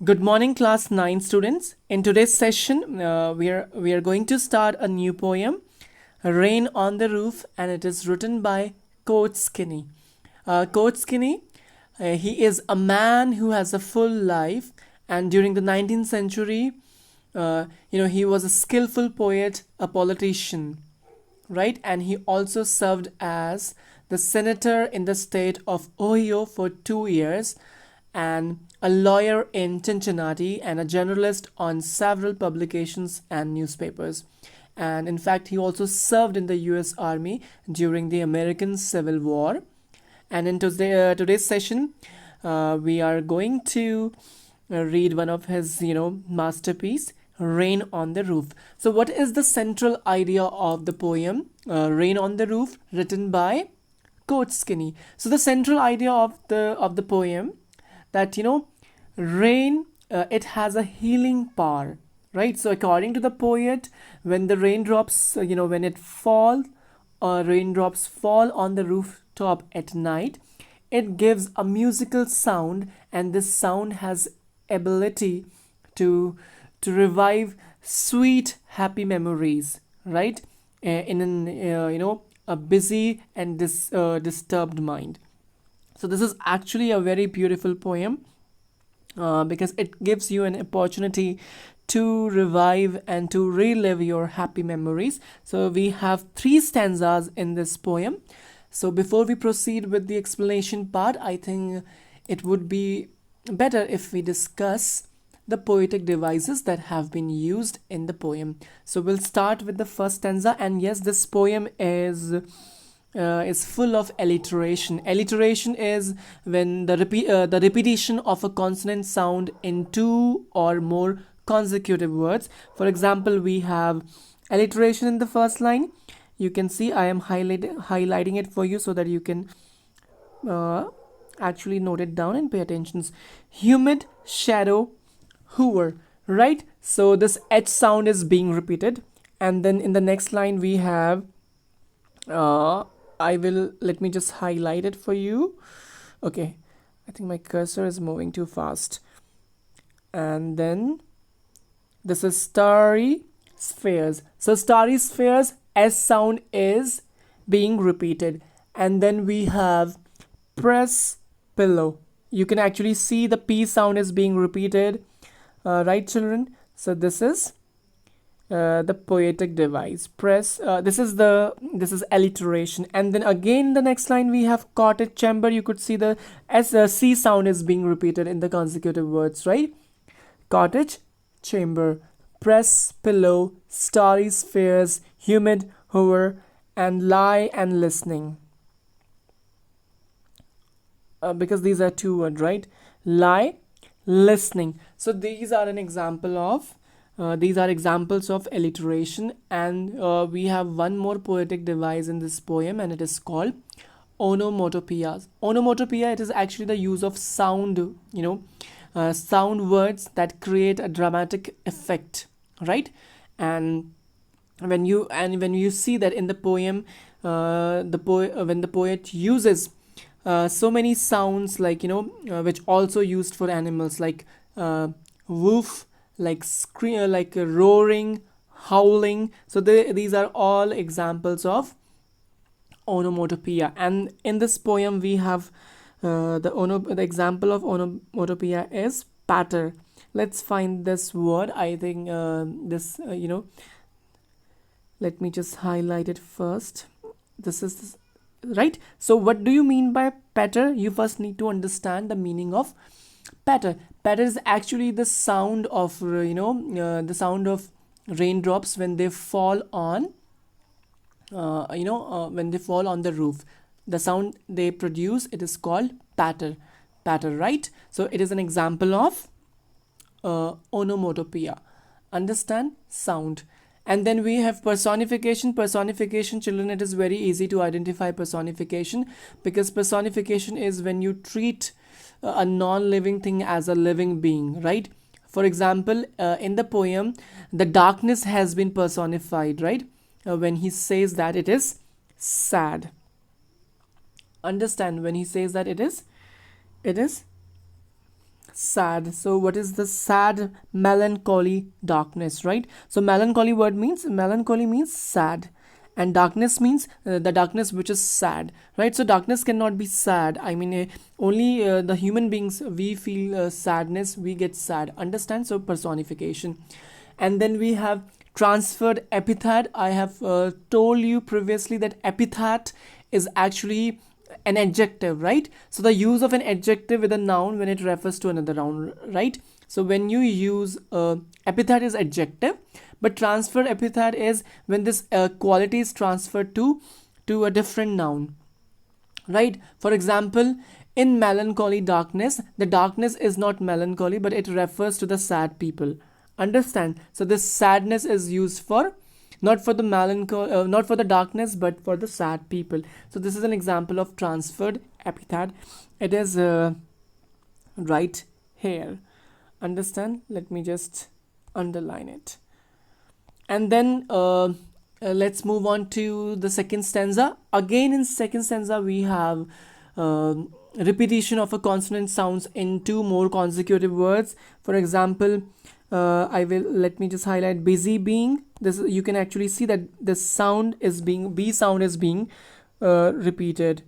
Good morning, class 9 students. In today's session, we are going to start a new poem, Rain on the Roof, and it is written by Coach Skinny. Coach Skinny, he is a man who has a full life, and during the 19th century, he was a skillful poet, a politician, right? And he also served as the senator in the state of Ohio for 2 years and a lawyer in Cincinnati and a journalist on several publications and newspapers. And in fact, he also served in the US Army during the American Civil War. And in today's session, we are going to read one of his, masterpiece, Rain on the Roof. So, what is the central idea of the poem, Rain on the Roof, written by Coach Skinny? So, the central idea of the poem that rain, it has a healing power, right? So according to the poet, when the raindrops, when it falls, or raindrops fall on the rooftop at night, it gives a musical sound, and this sound has ability to revive sweet happy memories, right? In an a busy and disturbed mind. So this is actually a very beautiful poem, because it gives you an opportunity to revive and to relive your happy memories. So we have three stanzas in this poem. So before we proceed with the explanation part, I think it would be better if we discuss the poetic devices that have been used in the poem. So we'll start with the first stanza, and yes, this poem is full of alliteration. Alliteration is when the repetition of a consonant sound in two or more consecutive words. For example, we have alliteration in the first line. You can see I am highlighting it for you so that you can uh, actually note it down and pay attention. Humid, shadow, hoover, right? So this H sound is being repeated, and then in the next line we have uh, let me just highlight it for you. Okay, I think my cursor is moving too fast. And then this is starry spheres. So starry spheres, S sound is being repeated. And then we have press pillow. You can actually see the P sound is being repeated, right, children? So this is the poetic device. This is alliteration. And then again the next line we have cottage chamber. You could see the C sound is being repeated in the consecutive words, right? Cottage chamber, press pillow, starry spheres, humid hover, and lie and listening, because these are two words, right? Lie, listening. So these are examples of alliteration, and we have one more poetic device in this poem, and it is called onomatopoeias. Onomatopoeia, it is actually the use of sound, sound words that create a dramatic effect, right? And when you see that in the poem, when the poet uses so many sounds, like which also used for animals, like woof, like scream, like roaring, howling. So these are all examples of onomatopoeia. And in this poem we have the example of onomatopoeia is patter. Let's find this word. I think this let me just highlight it first. This is right. So what do you mean by patter? You first need to understand the meaning of patter. Patter is actually the sound of the sound of raindrops when they fall on when they fall on the roof. The sound they produce, it is called patter, right? So it is an example of onomatopoeia. Understand? Sound. And then we have personification. Children, it is very easy to identify personification, because personification is when you treat a non-living thing as a living being, right? For example, in the poem, the darkness has been personified, right? When he says that it is sad. Understand? When he says that it is sad. So what is the sad? Melancholy, darkness, right? So melancholy means sad, and darkness means the darkness which is sad, right? So darkness cannot be sad. I mean, only the human beings, we feel sadness, we get sad, understand? So personification. And then we have transferred epithet. I have told you previously that epithet is actually an adjective, right? So the use of an adjective with a noun when it refers to another noun, right? So when you use epithet is adjective, but transferred epithet is when this quality is transferred to a different noun, right? For example, in melancholy darkness, the darkness is not melancholy, but it refers to the sad people, understand? So this sadness is used for, not for the melancholy, not for the darkness, but for the sad people. So this is an example of transferred epithet. It is right here, understand? Let me just underline it. And then let's move on to the second stanza. Again, in second stanza we have repetition of a consonant sounds in two more consecutive words. For example, let me just highlight busy being. This, you can actually see that the sound is being, B sound is being repeated,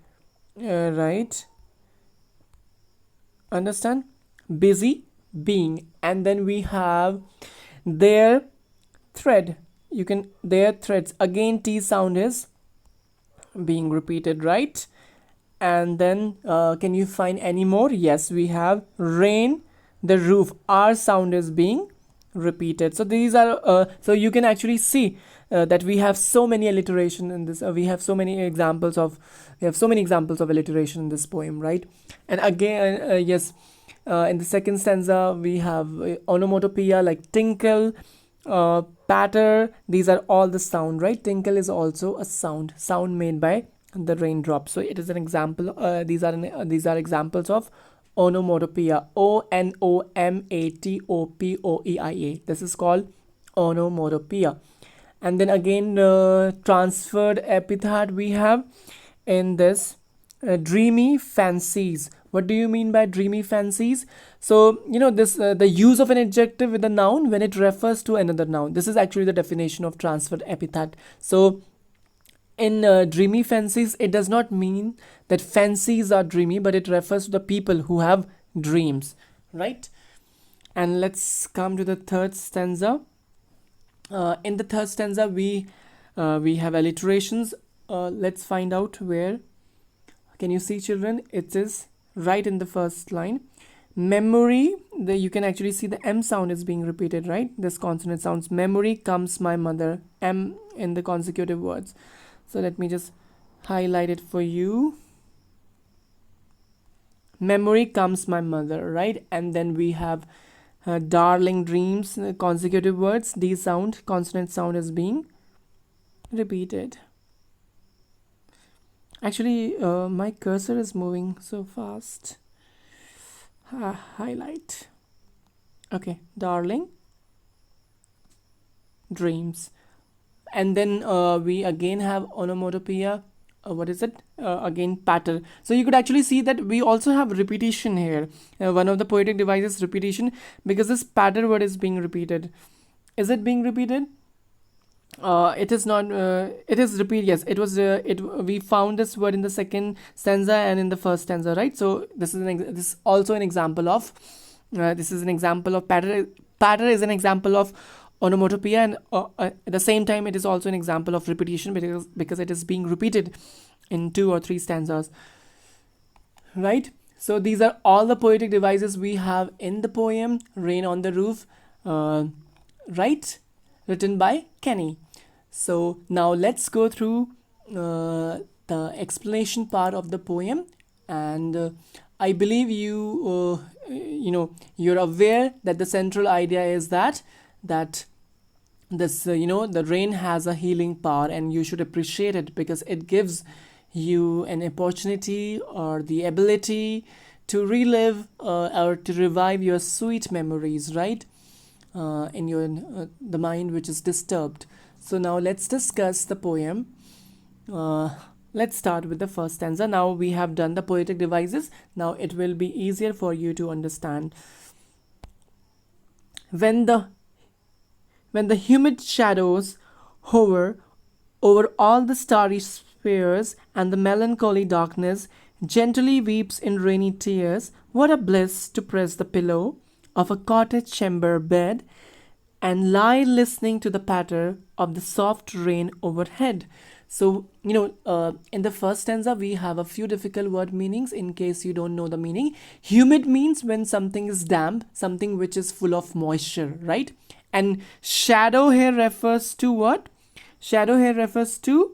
right? Understand? Busy being. And then we have their thread. You can, their threads. Again, T sound is being repeated, right? And then can you find any more? Yes, we have rain, the roof. R sound is being repeated. So these are so you can actually see that we have so many alliteration in this. We have so many examples of alliteration in this poem, right? And again, yes, in the second stanza we have onomotopia like tinkle, patter. These are all the sound, right? Tinkle is also a sound made by the raindrop. So it is an example. These are examples of onomotopia. Onomatopoeia. This is called onomotopia. And then again, transferred epithet we have in this dreamy fancies. What do you mean by dreamy fancies? So this the use of an adjective with a noun when it refers to another noun. This is actually the definition of transferred epithet. So in dreamy fancies, it does not mean that fancies are dreamy, but it refers to the people who have dreams, right? And let's come to the third stanza. In the third stanza we have alliterations. Let's find out where. Can you see, children? It is right in the first line. Memory, you can actually see the M sound is being repeated, right? This consonant sounds. Memory comes my mother. M in the consecutive words. So let me just highlight it for you. Memory comes my mother, right? And then we have darling dreams, consecutive words. D sound, consonant sound is being repeated. Actually, my cursor is moving so fast. Highlight. Okay, darling dreams. And then we again have onomatopoeia. What is it? Again, patter. So you could actually see that we also have repetition here. One of the poetic devices, repetition, because this patter word is being repeated. Is it being repeated? It is not. It is repeat. Yes, it was. We found this word in the second stanza and in the first stanza, right? So this is also an example of. This is an example of patter. Patter is an example of onomatopoeia, and at the same time, it is also an example of repetition because it is being repeated in 2 or 3 stanzas, right? So these are all the poetic devices we have in the poem "Rain on the Roof," right? Written by Kenny. So now let's go through the explanation part of the poem, and I believe you're aware that the central idea is that this the rain has a healing power, and you should appreciate it because it gives you an opportunity or the ability to relive or to revive your sweet memories, right? In your the mind which is disturbed. So now let's discuss the poem. Let's start with the first stanza. Now we have done the poetic devices. Now it will be easier for you to understand when the humid shadows hover over all the starry spheres, and the melancholy darkness gently weeps in rainy tears, what a bliss to press the pillow of a cottage chamber bed and lie listening to the patter of the soft rain overhead. So, in the first stanza, we have a few difficult word meanings in case you don't know the meaning. Humid means when something is damp, something which is full of moisture, right? And shadow here refers to what? Shadow here refers to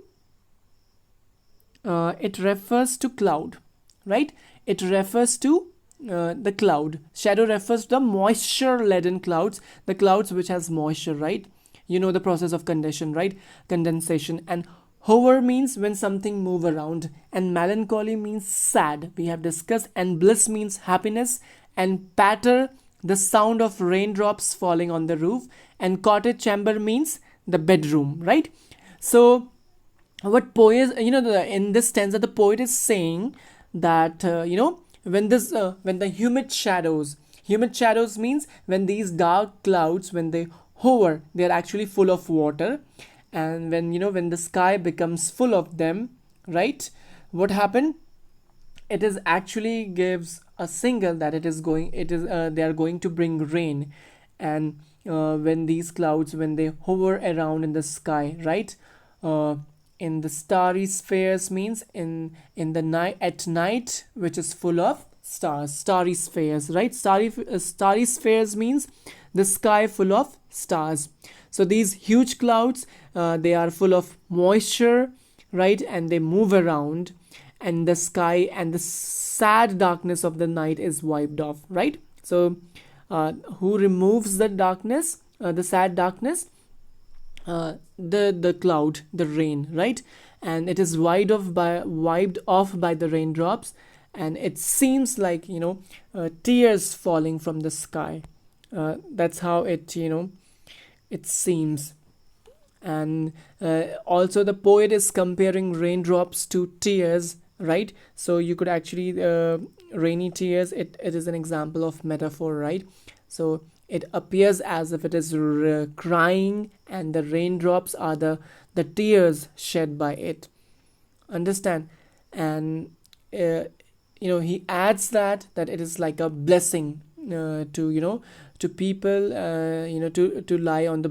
it refers to cloud, right? It refers to the cloud. Shadow refers to the moisture laden clouds, the clouds which has moisture, right? You know the process of condension, right? Condensation. And hover means when something move around, and melancholy means sad, we have discussed, and bliss means happiness, and patter, the sound of raindrops falling on the roof, and cottage chamber means the bedroom, right? So what poet, in this stanza the poet is saying that when the humid shadows means when these dark clouds, when they hover, they are actually full of water, and when the sky becomes full of them, right, what happened, it is actually gives a signal that they are going to bring rain. And when these clouds, when they hover around in the sky, right, uh, in the starry spheres means in the night, at night, which is full of stars, starry spheres, right? Starry spheres means the sky full of stars. So these huge clouds, they are full of moisture, right, and they move around, and the sky and the sad darkness of the night is wiped off, right? So who removes the darkness, the sad darkness? The cloud, the rain, right? And it is wiped off by the raindrops, and it seems like tears falling from the sky. That's how it seems. And also the poet is comparing raindrops to tears, right? So you could actually rainy tears, it is an example of metaphor, right? So it appears as if it is crying, and the raindrops are the tears shed by it, understand? And he adds that it is like a blessing to people, to lie on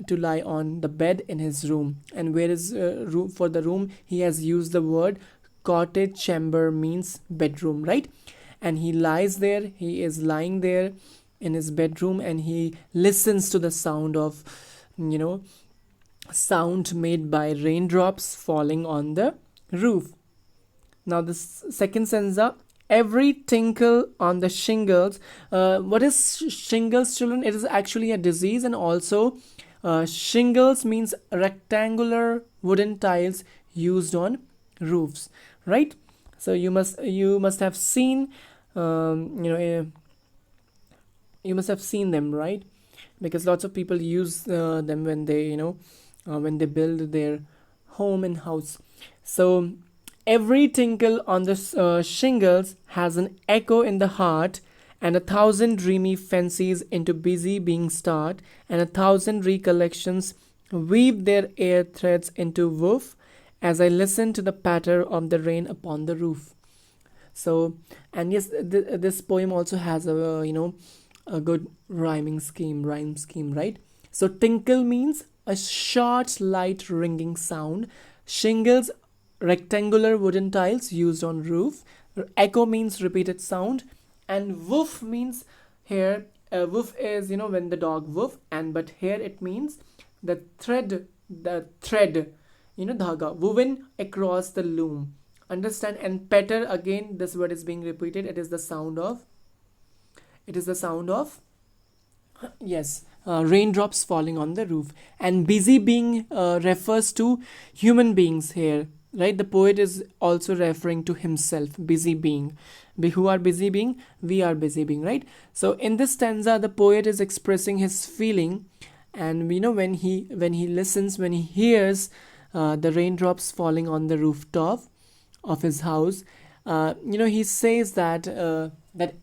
to lie on the bed in his room. And where is room? For the room, he has used the word cottage chamber, means bedroom, right? And he lies there, he is lying there in his bedroom, and he listens to the sound of sound made by raindrops falling on the roof. Now the second stanza, every tinkle on the shingles. What is shingles, children? It is actually a disease. And also shingles means rectangular wooden tiles used on roofs, right? So you must have seen you must have seen them, right? Because lots of people use them when they build their home and house. So every tinkle on the shingles has an echo in the heart, and 1,000 dreamy fancies into busy being start, and 1,000 recollections weave their air threads into woof as I listen to the patter of the rain upon the roof. So, and yes, this poem also has a good rhyme scheme, right? So tinkle means a short light ringing sound. Shingles, rectangular wooden tiles used on roof. Echo means repeated sound. And woof means here, woof is when the dog woof, but here it means the thread dhaga woven across the loom, understand? And patter, again this word is being repeated, it is the sound of yes, raindrops falling on the roof. And busy being refers to human beings here, right? The poet is also referring to himself, busy being. Who are busy being? We are busy being, right? So in this stanza the poet is expressing his feeling, and when he listens, when he hears the raindrops falling on the rooftop of his house, he says that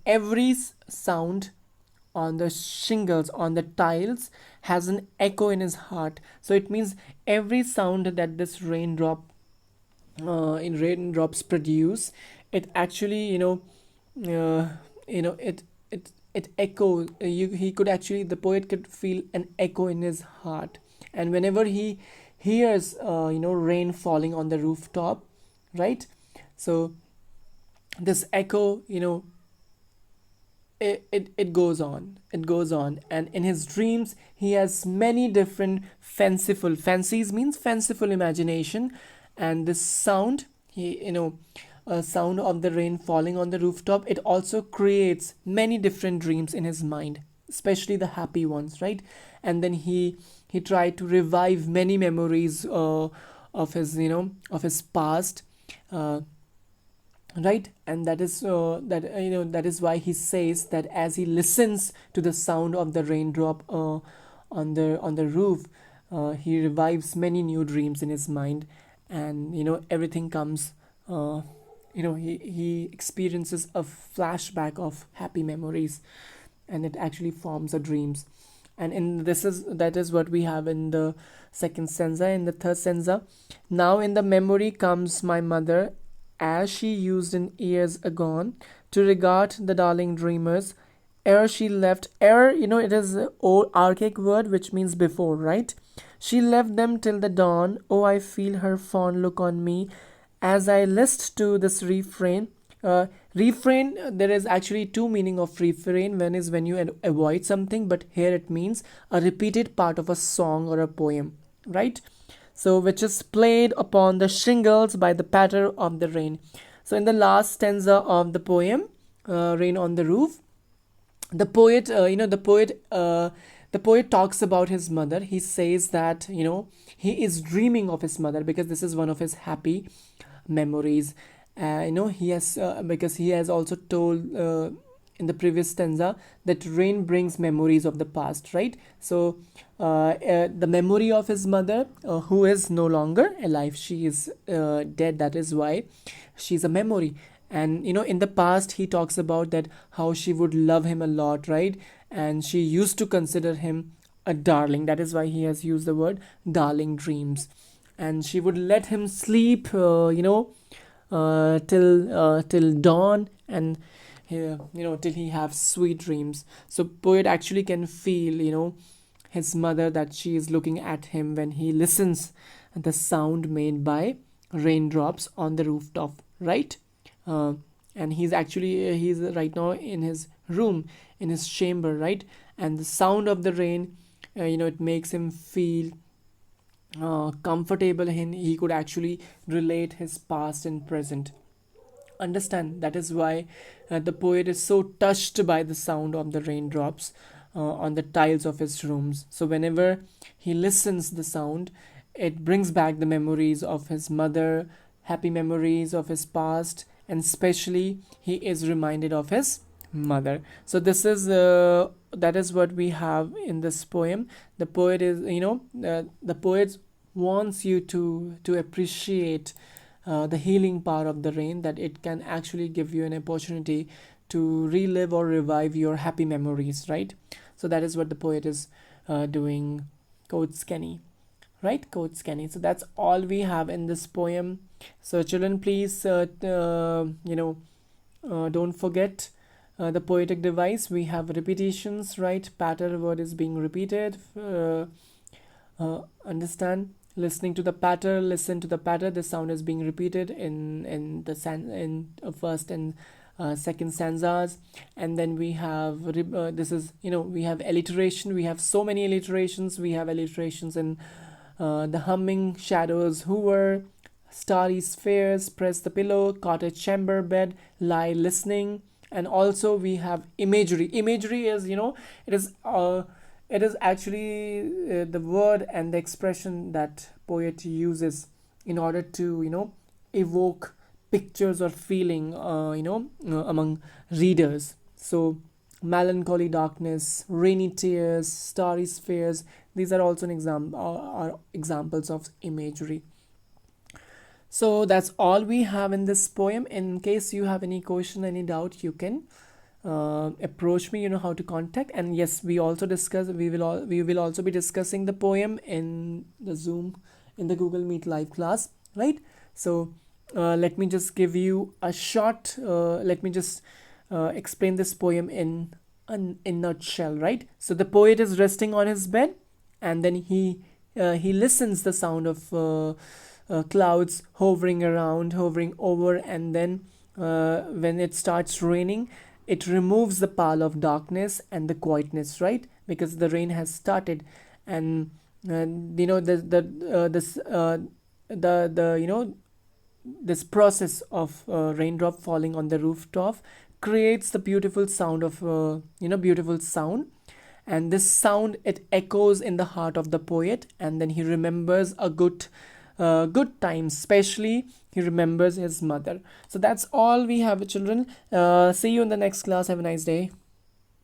every sound on the shingles, on the tiles, has an echo in his heart. So it means every sound that this raindrops produce, it actually, it echoes. He could actually, the poet could feel an echo in his heart, and whenever he hears, rain falling on the rooftop, right? So this echo, it goes on, and in his dreams he has many different fanciful, fancies means fanciful imagination, and this sound, he you know a sound of the rain falling on the rooftop, it also creates many different dreams in his mind, especially the happy ones, right? And then he tried to revive many memories of his past, uh, right? And that is why he says that as he listens to the sound of the raindrop on the roof, he revives many new dreams in his mind, and everything comes, he experiences a flashback of happy memories, and it actually forms a dreams. And in this is that is what we have in the second stanza. In the third stanza, now in the memory comes my mother, as she used in years agone, to regard the darling dreamers, ere she left. Ere, it is an old archaic word which means before, right? She left them till the dawn. Oh, I feel her fond look on me as I list to this refrain. Refrain, there is actually two meaning of refrain. One is when you avoid something, but here it means a repeated part of a song or a poem, right? So which is played upon the shingles by the patter of the rain. So in the last stanza of the poem, Rain on the Roof, the poet the poet talks about his mother. He says that he is dreaming of his mother because this is one of his happy memories. He has because he has also told in the previous stanza that rain brings memories of the past, right? So the memory of his mother, who is no longer alive, she is dead, that is why she's a memory. And in the past he talks about that how she would love him a lot, right? And she used to consider him a darling, that is why he has used the word darling dreams. And she would let him sleep, till dawn, and till he have sweet dreams. So poet actually can feel his mother, that she is looking at him when he listens the sound made by raindrops on the rooftop, right? uh, and he's right now in his room, in his chamber, right? And the sound of the rain, it makes him feel comfortable, and he could actually relate his past and present. Understand? That is why the poet is so touched by the sound of the raindrops on the tiles of his rooms. So whenever he listens the sound, it brings back the memories of his mother, happy memories of his past, and especially he is reminded of his mother. So this is that is what we have in this poem. The poet is, the poet wants you to appreciate the healing power of the rain, that it can actually give you an opportunity to relive or revive your happy memories, right? So that is what the poet is doing. Quotes Kenny, right? Quotes Kenny. So that's all we have in this poem. So children, please don't forget the poetic device. We have repetitions, right? Patter word is being repeated. Understand? Listening to the patter, listen to the patter, the sound is being repeated in the first and second stanzas. And then we have this is, we have alliteration. We have so many alliterations. We have alliterations in the humming shadows, hoover, starry spheres, press the pillow, cottage chamber bed, lie listening. And also we have imagery. Imagery is, it is actually the word and the expression that poet uses in order to evoke pictures or feeling among readers. So melancholy darkness, rainy tears, starry spheres, these are also are examples of imagery. So that's all we have in this poem. In case you have any question, any doubt, you can approach me, how to contact. And yes, we also discuss, we will also be discussing the poem in the Zoom, in the Google Meet live class, right? So let me just give you a short, let me just explain this poem in nutshell, right? So the poet is resting on his bed, and then he listens the sound of clouds hovering around, hovering over, and then when it starts raining, it removes the pall of darkness and the quietness, right? Because the rain has started, and the this process of raindrop falling on the rooftop creates the beautiful sound of beautiful sound. And this sound, it echoes in the heart of the poet, and then he remembers a good time, especially he remembers his mother. So that's all we have, children. See you in the next class. Have a nice day.